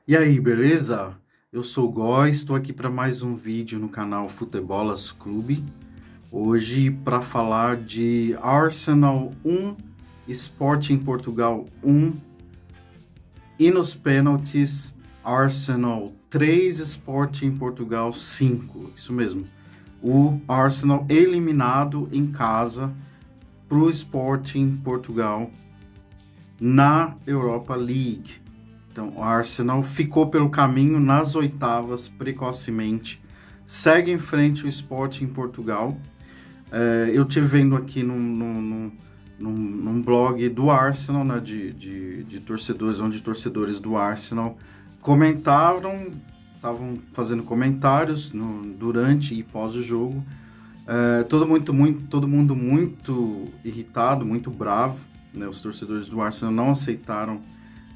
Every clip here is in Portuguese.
E aí, beleza? Eu sou o Góis, estou aqui para mais um vídeo no canal Futebolas Clube. Hoje para falar de Arsenal 1, Sporting Portugal 1 e nos pênaltis Arsenal 3, Sporting Portugal 5. Isso mesmo. O Arsenal eliminado em casa para o Sporting Portugal na Europa League. Então, o Arsenal ficou pelo caminho nas oitavas precocemente. Segue em frente o Sporting em Portugal. Eu estive vendo aqui num blog do Arsenal, né, de torcedores, onde torcedores do Arsenal comentaram, estavam fazendo comentários durante e pós o jogo. Todo mundo muito irritado, muito bravo, né? Os torcedores do Arsenal não aceitaram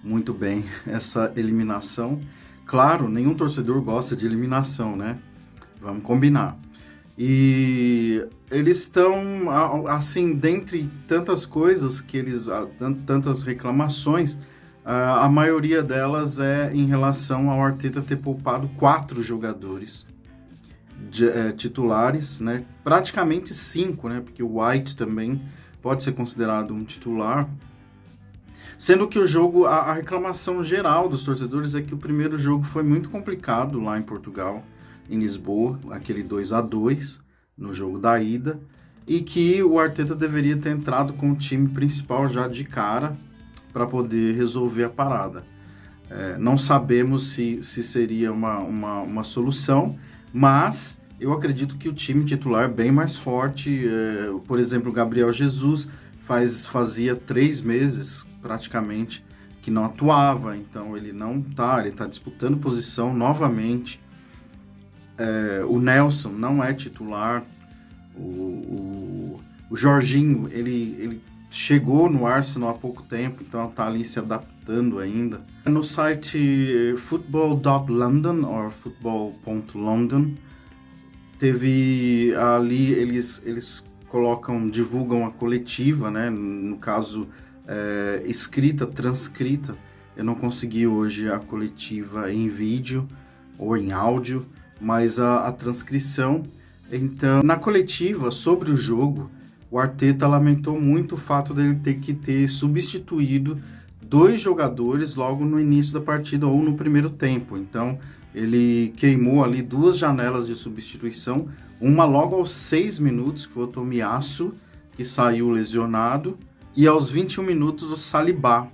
muito bem essa eliminação. Claro, nenhum torcedor gosta de eliminação, né? Vamos combinar. E eles estão, assim, dentre tantas coisas que tantas reclamações, a maioria delas é em relação ao Arteta ter poupado 4 jogadores titulares, né? Praticamente 5, né? Porque o White também pode ser considerado um titular. Sendo que o jogo, a reclamação geral dos torcedores é que o primeiro jogo foi muito complicado lá em Portugal, em Lisboa, aquele 2-2 no jogo da ida, e que o Arteta deveria ter entrado com o time principal já de cara para poder resolver a parada. Não sabemos se seria uma solução, mas eu acredito que o time titular é bem mais forte. Por exemplo, o Gabriel Jesus fazia 3 meses praticamente que não atuava, então ele está disputando posição novamente. O Nelson não é titular, o Jorginho, ele chegou no Arsenal há pouco tempo, então está ali se adaptando ainda. No site football.london ou football.london teve ali, eles divulgam a coletiva, né? No caso, escrita, transcrita. Eu não consegui hoje a coletiva em vídeo ou em áudio, mas a transcrição. Então, na coletiva sobre o jogo, o Arteta lamentou muito o fato dele ter substituído 2 jogadores logo no início da partida ou no primeiro tempo. Então, ele queimou ali 2 janelas de substituição, uma logo aos 6 minutos, que foi o Tomiyasu, que saiu lesionado, e aos 21 minutos o Saliba,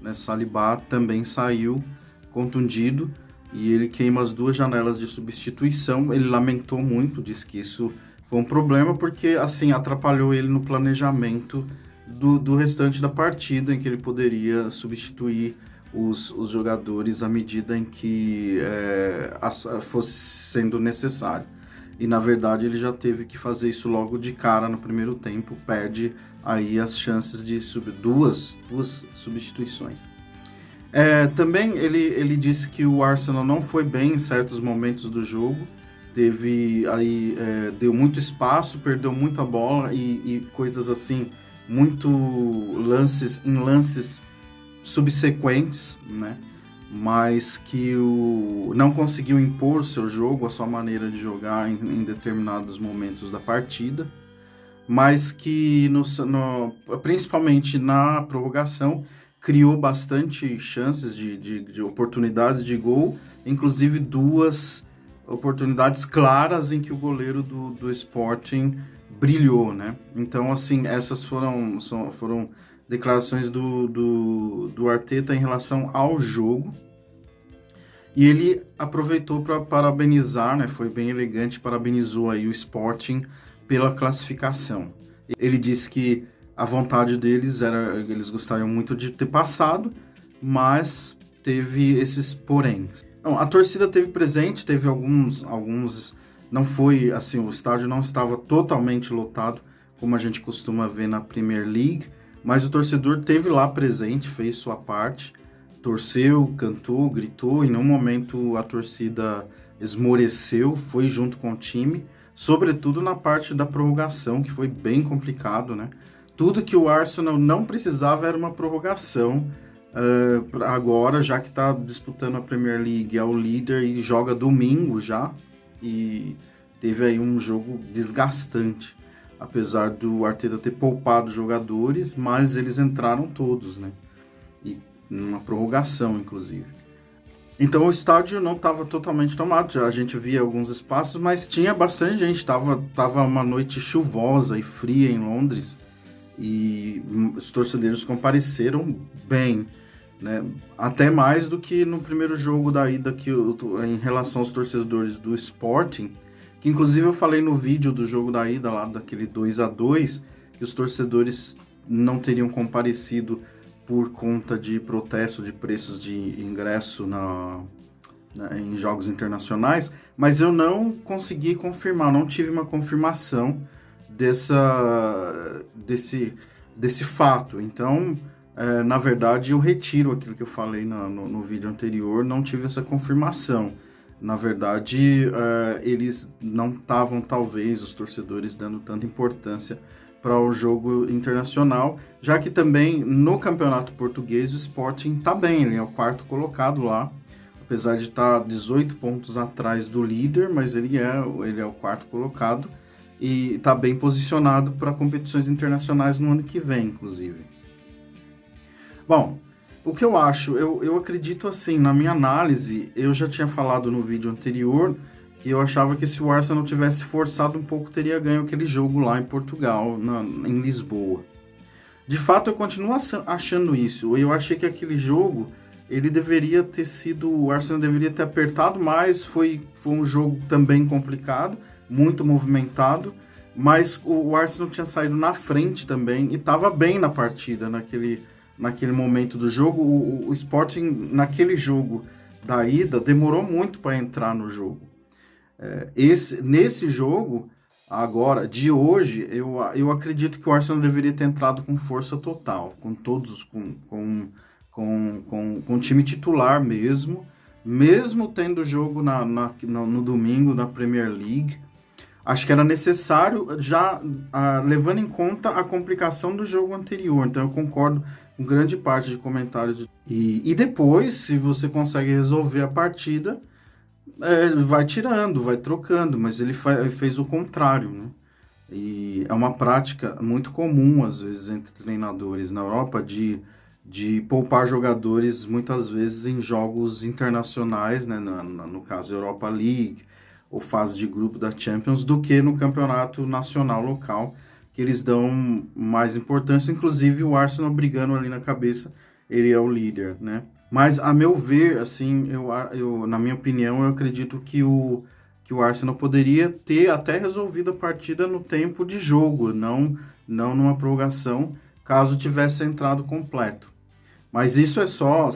né? Saliba também saiu contundido, e ele queima as 2 janelas de substituição. Ele lamentou muito, disse que isso foi um problema, porque assim atrapalhou ele no planejamento do restante da partida, em que ele poderia substituir os jogadores à medida em que fosse sendo necessário. E na verdade ele já teve que fazer isso logo de cara no primeiro tempo, perde aí as chances de duas substituições. Também ele disse que o Arsenal não foi bem em certos momentos do jogo, deu muito espaço, perdeu muita bola e coisas assim, lances subsequentes, né? Mas que não conseguiu impor o seu jogo, a sua maneira de jogar em determinados momentos da partida, mas que principalmente na prorrogação criou bastante chances de oportunidades de gol, inclusive 2 oportunidades claras em que o goleiro do Sporting brilhou, né? Então, assim, essas foram declarações do Arteta em relação ao jogo. E ele aproveitou para parabenizar, né? Foi bem elegante, parabenizou aí o Sporting pela classificação. Ele disse que a vontade deles eles gostariam muito de ter passado, mas teve esses poréns. Então, a torcida teve presente, teve alguns, não foi assim, o estádio não estava totalmente lotado, como a gente costuma ver na Premier League, mas o torcedor teve lá presente, fez sua parte, torceu, cantou, gritou. Em nenhum momento a torcida esmoreceu, foi junto com o time, sobretudo na parte da prorrogação, que foi bem complicado, né? Tudo que o Arsenal não precisava era uma prorrogação agora, já que está disputando a Premier League, é o líder e joga domingo já, e teve aí um jogo desgastante, apesar do Arteta ter poupado jogadores, mas eles entraram todos, né? E numa prorrogação, inclusive. Então o estádio não estava totalmente tomado, a gente via alguns espaços, mas tinha bastante gente, tava uma noite chuvosa e fria em Londres, e os torcedores compareceram bem, né? Até mais do que no primeiro jogo da ida em relação aos torcedores do Sporting, que inclusive eu falei no vídeo do jogo da ida lá, daquele 2-2, que os torcedores não teriam comparecido por conta de protesto de preços de ingresso em jogos internacionais, mas eu não consegui confirmar, não tive uma confirmação desse fato. Então, na verdade, eu retiro aquilo que eu falei no vídeo anterior, não tive essa confirmação. Na verdade, eles não estavam, talvez, os torcedores, dando tanta importância para o jogo internacional, já que também no Campeonato Português o Sporting está bem, ele é o quarto colocado lá, apesar de estar 18 pontos atrás do líder, mas ele é o quarto colocado e está bem posicionado para competições internacionais no ano que vem, inclusive. Bom, o que eu acho, eu acredito assim, na minha análise, eu já tinha falado no vídeo anterior que eu achava que se o Arsenal tivesse forçado um pouco, teria ganho aquele jogo lá em Portugal, em Lisboa. De fato, eu continuo achando isso. Eu achei que aquele jogo, ele deveria ter sido, o Arsenal deveria ter apertado mais, foi um jogo também complicado, muito movimentado, mas o Arsenal tinha saído na frente também e estava bem na partida naquele momento do jogo. O Sporting, naquele jogo da ida, demorou muito para entrar no jogo. Nesse jogo, agora, de hoje, eu acredito que o Arsenal deveria ter entrado com força total, com todos, com o time titular mesmo tendo jogo no domingo na Premier League. Acho que era necessário, já levando em conta a complicação do jogo anterior. Então eu concordo com grande parte de comentários. E depois, se você consegue resolver a partida, vai tirando, vai trocando, mas ele fez o contrário, né? E é uma prática muito comum, às vezes, entre treinadores na Europa, de poupar jogadores, muitas vezes, em jogos internacionais, né? No caso, Europa League, ou fase de grupo da Champions, do que no campeonato nacional local, que eles dão mais importância. Inclusive, o Arsenal brigando ali na cabeça, ele é o líder, né? Mas, a meu ver, assim, na minha opinião, eu acredito que o Arsenal poderia ter até resolvido a partida no tempo de jogo, não numa prorrogação, caso tivesse entrado completo. Mas isso é só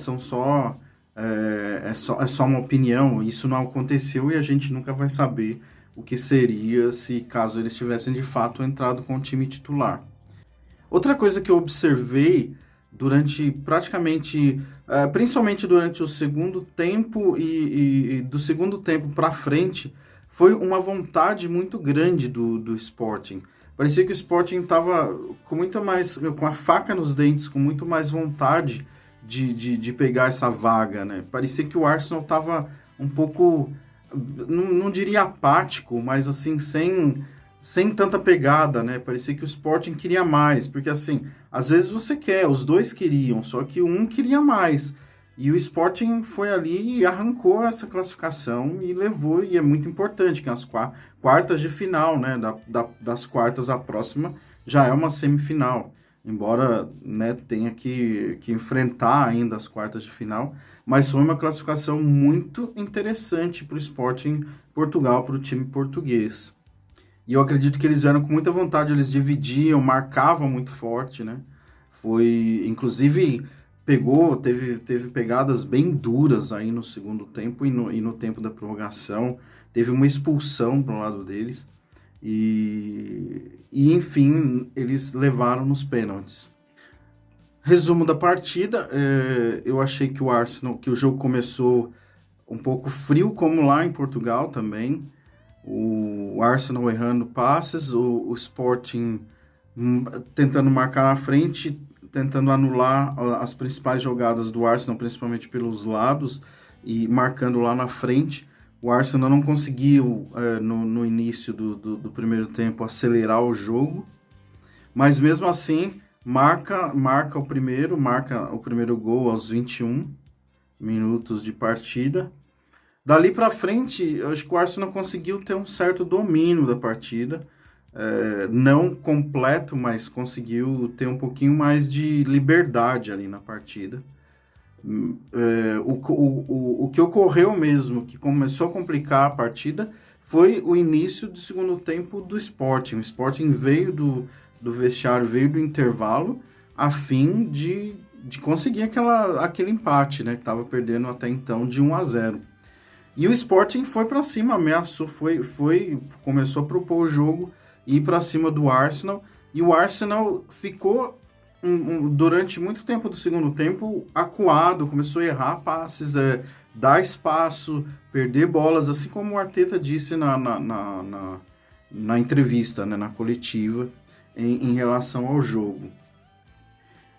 uma opinião, isso não aconteceu e a gente nunca vai saber o que seria se caso eles tivessem de fato entrado com o time titular. Outra coisa que eu observei durante praticamente, principalmente durante o segundo tempo e do segundo tempo para frente, foi uma vontade muito grande do Sporting. Parecia que o Sporting estava com a faca nos dentes, com muito mais vontade de pegar essa vaga, né? Parecia que o Arsenal estava um pouco, não diria apático, mas assim, sem tanta pegada, né? Parecia que o Sporting queria mais, porque assim, às vezes você quer, os dois queriam, só que um queria mais. E o Sporting foi ali e arrancou essa classificação e levou, e é muito importante, que as quartas de final, né? Das quartas a próxima já é uma semifinal. Embora, né, tenha que enfrentar ainda as quartas de final, mas foi uma classificação muito interessante para o Sporting Portugal, para o time português. E eu acredito que eles vieram com muita vontade, eles dividiam, marcavam muito forte, né? Inclusive, teve pegadas bem duras aí no segundo tempo e no tempo da prorrogação. Teve uma expulsão para o lado deles. E enfim, eles levaram nos pênaltis. Resumo da partida, eu achei que o jogo começou um pouco frio, como lá em Portugal também. O Arsenal errando passes, o Sporting tentando marcar na frente, tentando anular as principais jogadas do Arsenal, principalmente pelos lados, e marcando lá na frente. O Arsenal não conseguiu, no início do primeiro tempo, acelerar o jogo, mas mesmo assim, marca o primeiro gol aos 21 minutos de partida. Dali para frente, eu acho que o Arsenal conseguiu ter um certo domínio da partida, não completo, mas conseguiu ter um pouquinho mais de liberdade ali na partida. O que ocorreu mesmo, que começou a complicar a partida, foi o início do segundo tempo do Sporting. O Sporting veio do vestiário, veio do intervalo, a fim de conseguir aquele empate, né, que estava perdendo até então de 1-0. E o Sporting foi para cima, ameaçou, começou a propor o jogo, ir para cima do Arsenal, e o Arsenal ficou durante muito tempo do segundo tempo acuado, começou a errar passes, dar espaço, perder bolas, assim como o Arteta disse na entrevista, né, na coletiva, em relação ao jogo.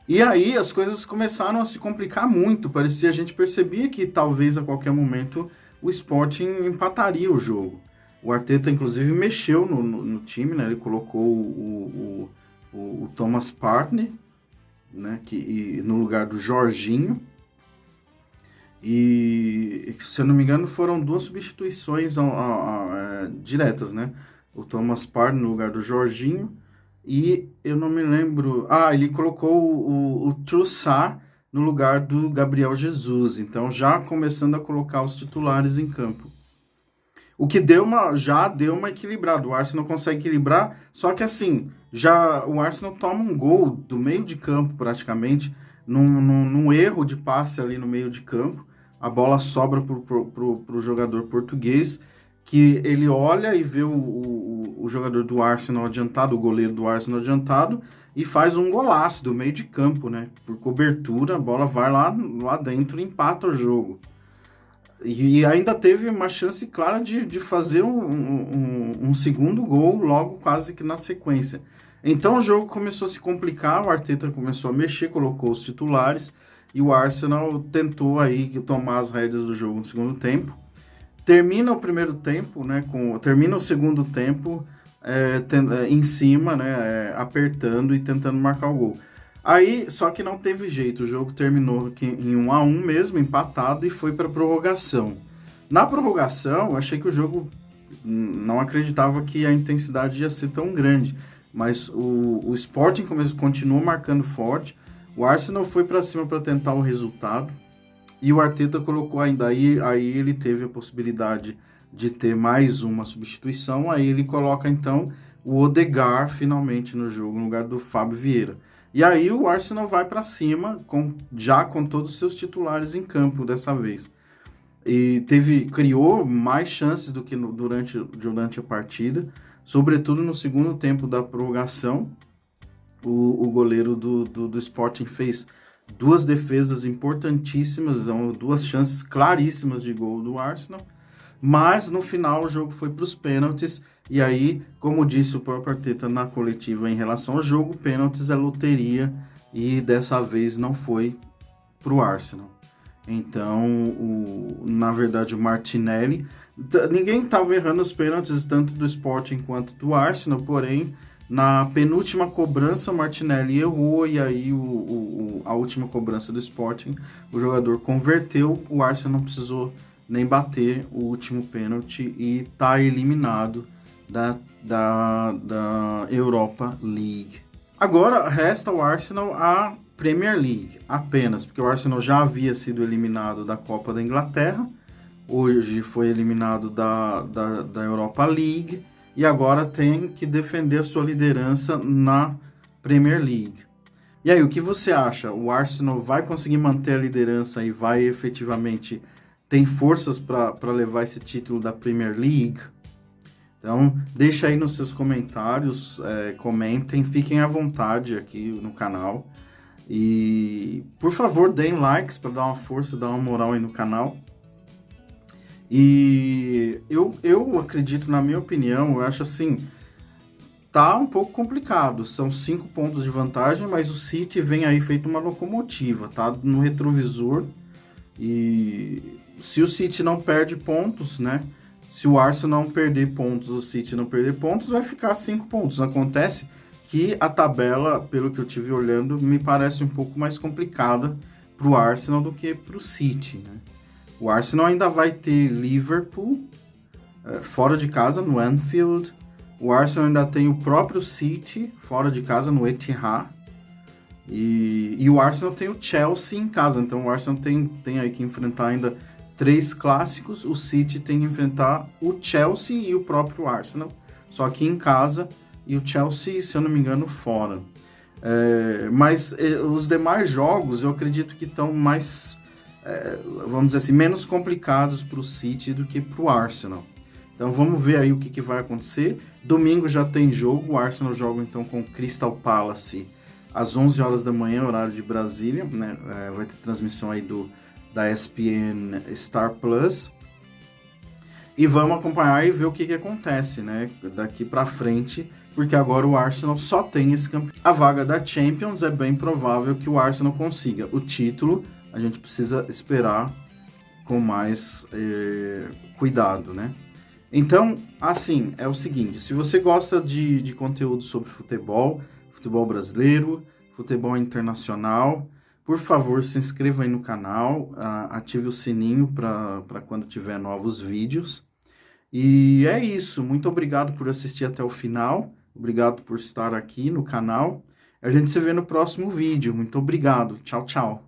E aí as coisas começaram a se complicar muito, a gente percebia que talvez a qualquer momento o Sporting empataria o jogo. O Arteta, inclusive, mexeu no time, né? Ele colocou o Thomas Partey, né? No lugar do Jorginho. E, se eu não me engano, foram 2 substituições diretas, né? O Thomas Partey no lugar do Jorginho. E eu não me lembro... ele colocou o Trossard no lugar do Gabriel Jesus. Então, já começando a colocar os titulares em campo. O que já deu uma equilibrada. O Arsenal consegue equilibrar, só que assim, o Arsenal toma um gol do meio de campo, praticamente, num erro de passe ali no meio de campo. A bola sobra pro jogador português, que ele olha e vê o jogador do Arsenal adiantado, o goleiro do Arsenal adiantado, e faz um golaço do meio de campo, né? Por cobertura, a bola vai lá dentro e empata o jogo. E ainda teve uma chance clara de fazer um segundo gol logo quase que na sequência. Então o jogo começou a se complicar, o Arteta começou a mexer, colocou os titulares, e o Arsenal tentou aí tomar as rédeas do jogo no segundo tempo. Termina o primeiro tempo, né? Termina o segundo tempo em cima, né? Apertando e tentando marcar o gol. Aí, só que não teve jeito, o jogo terminou em 1-1 mesmo, empatado, e foi para prorrogação. Na prorrogação, eu achei que o jogo, não acreditava que a intensidade ia ser tão grande, mas o Sporting continuou marcando forte, o Arsenal foi para cima para tentar o resultado, e o Arteta colocou ainda, aí ele teve a possibilidade de ter mais uma substituição, aí ele coloca então o Odegaard finalmente no jogo, no lugar do Fábio Vieira. E aí o Arsenal vai para cima, já com todos os seus titulares em campo dessa vez. E criou mais chances do que durante a partida, sobretudo no segundo tempo da prorrogação. O goleiro do Sporting fez 2 defesas importantíssimas, 2 chances claríssimas de gol do Arsenal. Mas no final o jogo foi para os pênaltis. E aí, como disse o próprio Arteta na coletiva em relação ao jogo, pênaltis é loteria, e dessa vez não foi para o Arsenal. Então, na verdade, o Martinelli... Ninguém estava errando os pênaltis, tanto do Sporting quanto do Arsenal, porém, na penúltima cobrança, o Martinelli errou, e aí a última cobrança do Sporting, o jogador converteu, o Arsenal não precisou nem bater o último pênalti e está eliminado da Europa League. Agora resta ao Arsenal a Premier League apenas, porque o Arsenal já havia sido eliminado da Copa da Inglaterra, hoje foi eliminado da Europa League, e agora tem que defender a sua liderança na Premier League. E aí, o que você acha? O Arsenal vai conseguir manter a liderança e vai efetivamente ter forças para levar esse título da Premier League? Então, deixa aí nos seus comentários, comentem, fiquem à vontade aqui no canal. E, por favor, deem likes para dar uma força, dar uma moral aí no canal. E eu acredito, na minha opinião, eu acho assim, tá um pouco complicado. São 5 pontos de vantagem, mas o City vem aí feito uma locomotiva, tá no retrovisor. E se o City não perde pontos, né? Se o Arsenal não perder pontos, o City não perder pontos, vai ficar 5 pontos. Acontece que a tabela, pelo que eu tive olhando, me parece um pouco mais complicada para o Arsenal do que para o City, né? O Arsenal ainda vai ter Liverpool fora de casa, no Anfield. O Arsenal ainda tem o próprio City fora de casa, no Etihad. E o Arsenal tem o Chelsea em casa. Então o Arsenal tem aí que enfrentar ainda 3 clássicos. O City tem que enfrentar o Chelsea e o próprio Arsenal. Só que em casa. E o Chelsea, se eu não me engano, fora. Mas os demais jogos eu acredito que estão mais, vamos dizer assim, menos complicados para o City do que para o Arsenal. Então vamos ver aí o que vai acontecer. Domingo já tem jogo, o Arsenal joga então com o Crystal Palace às 11 horas da manhã, horário de Brasília, né? Vai ter transmissão aí da ESPN Star Plus. E vamos acompanhar e ver o que acontece, né? Daqui para frente, porque agora o Arsenal só tem esse campeonato. A vaga da Champions é bem provável que o Arsenal consiga. O título a gente precisa esperar com mais cuidado, né? Então, assim, é o seguinte, se você gosta de conteúdo sobre futebol brasileiro, futebol internacional, por favor, se inscreva aí no canal, ative o sininho para quando tiver novos vídeos. E é isso, muito obrigado por assistir até o final, obrigado por estar aqui no canal. A gente se vê no próximo vídeo, muito obrigado, tchau, tchau.